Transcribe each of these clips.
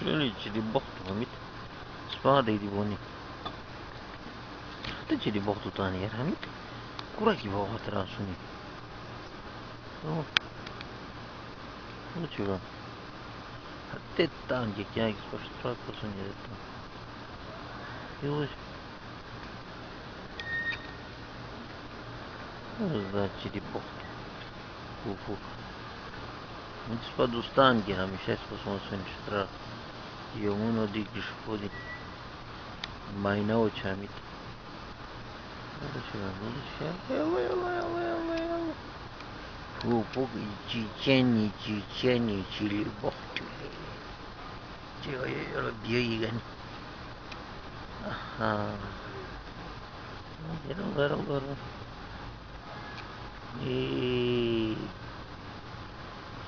Chili boxtu Hamid. Spada idi boni. Hatta chili boxtu tani yer Hamid. Kura ki bawa hatara suni. Oh, chura. Hatta tan ki kya ki spashtra suni detta. Yavaş. Da chili boxtu. Ufu. Spadustan ki hamisha ispo suni shtra. Yomuno di kishpodi. Maina o Hamid. Pupuk chiceni chili boxtu. Ceva yolo biyoyi gani. Aha. Garam.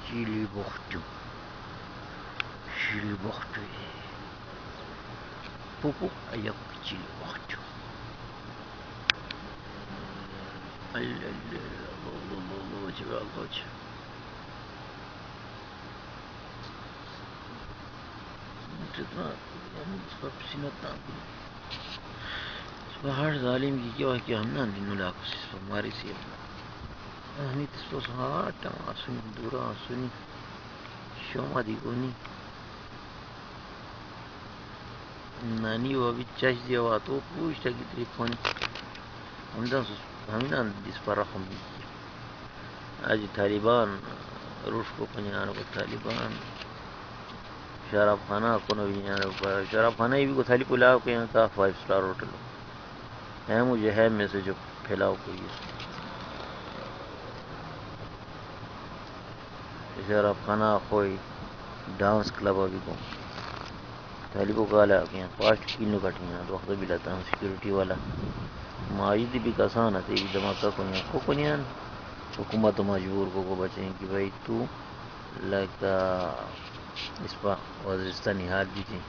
Chili boxtu. Pupuk ayak chili boxtu. Allah ceva Allah. जितना पसीना बाहर जालिम की क्या कि हम ना दिन लाख हमारी से हम इसको हाट आसुनी दूरा आसुनी शोमा दिगोनी नानी वो अभी चाश दिया हुआ तो पूछता कि तेरी कौन हम ना इस पर हम आज तालिबान रूस को पंजाब को तालिबान शराब खाना कोनो भी नहीं शराब खाना ही भी को थाली पुलाव के यहाँ का 5 स्टार होटल है मुझे है में से जो फैलाओ कोई शराब खाना कोई डांस क्लब अभी को थाली को काला के यहाँ 5 किलो कटियाँ तो वक्त भी लाता हूँ सिक्योरिटी वाला माइद भी कसान है तेरी धमाका को नहीं हुकूमत मजबूर को बचें कि भाई तू लगा इस पर वज़ीरिस्तानी हाल भी थी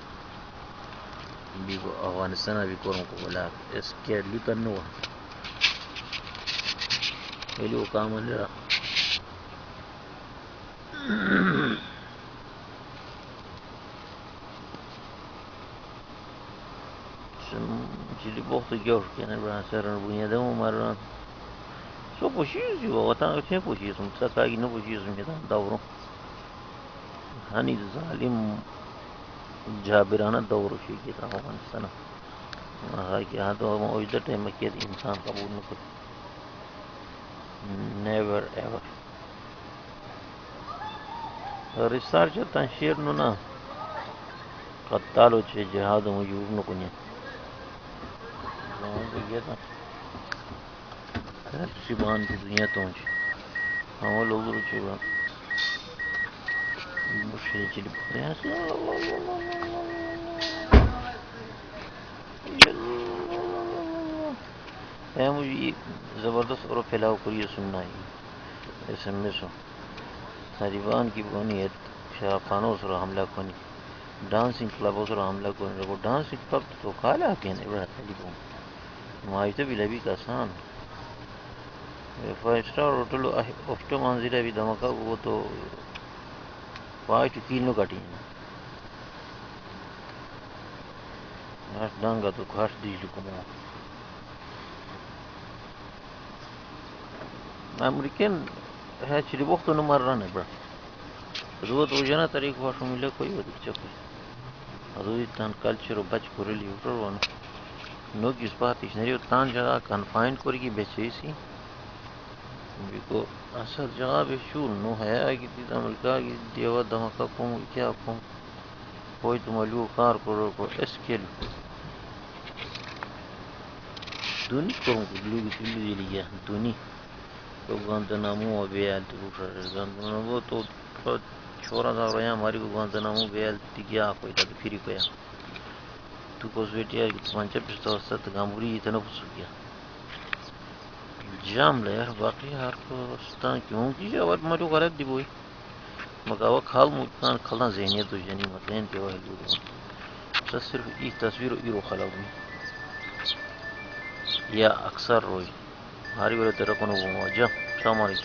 अफगानिस्तान अभी कोरों को बोला इसके लिए करने हुआ ये लोग काम है ना चीज़ बहुत क्यों क्या नहीं बना सर बुनियाद है वो मारना सो पुशीज़ जो होता है क्या पुशीज़ हम सब आगे ना पुशीज़ में दावरों हानि जालिम जाबिराना दौर उसी की तरह अफगानिस्तान हाँ कि हाँ तो मौजूदा टाइम में क्या इंसान कबूल न कर नेवर एवर रिसर्च तंशीर नो ना कत्तालो चे जहाद मौजूद न कुन्या तो ये था सिबान की दुनिया तो हम लोग रुचि बा मुश्किल चीज़ प्रयास है मुझे एक ज़बरदस्त और फैलाव करिए सुनना है SMS हो तालिबान की बुनियाद शराब खानों से हमला कोनी डांसिंग क्लबों से हमला कोनी वो डांसिंग क्लब तो काला के नहीं बड़ा तालिबान माइते भी लबी का आसान 5 स्टार होटल ऑफ्टो मंजिला भी धमाका वो तो 5 किलो काटी डांगा तो खास दीज को अमेरिकन है चिली वक्त तो नमर रहा नहीं बड़ा रोज़ रोज़ाना तरीक़ वाशों मिले कोई वो दिक्कत कोई अदूरी तान कल्चर और बच पूरे लिए उतर वाला नो किस बात इस नहीं तान जगह कन्फाइन कोरी की बेचे सी बिको असल जगह बेशूल नो है कि तीन अमेरिका की देवा धमाका कौन क्या कौन कोई तुम अलू कार करो को एस्केल दुनी कौन को लूगी तुल्ली लिया दुनी तो गांधनामू अबेयाल तो गांधनामू तो छोरा था रोया हमारी को गांधनामू बेयाल तिकिया कोई था फिर कोया तू को स्वेटिया की पंचर पिस्ता वस्ता गांबुरी इतना कुछ किया जाम ले यार बाकी यार को स्तान क्यों की जवाब मरो गलत दी बोई मगावा खाल मुकान खलना ज़हनियत तो जनी मतलब के वाह दूर बस सिर्फ एक तस्वीर इरो खलाऊं या अक्सर रोई हमारी वाले तेरा को नो मौजा शामारी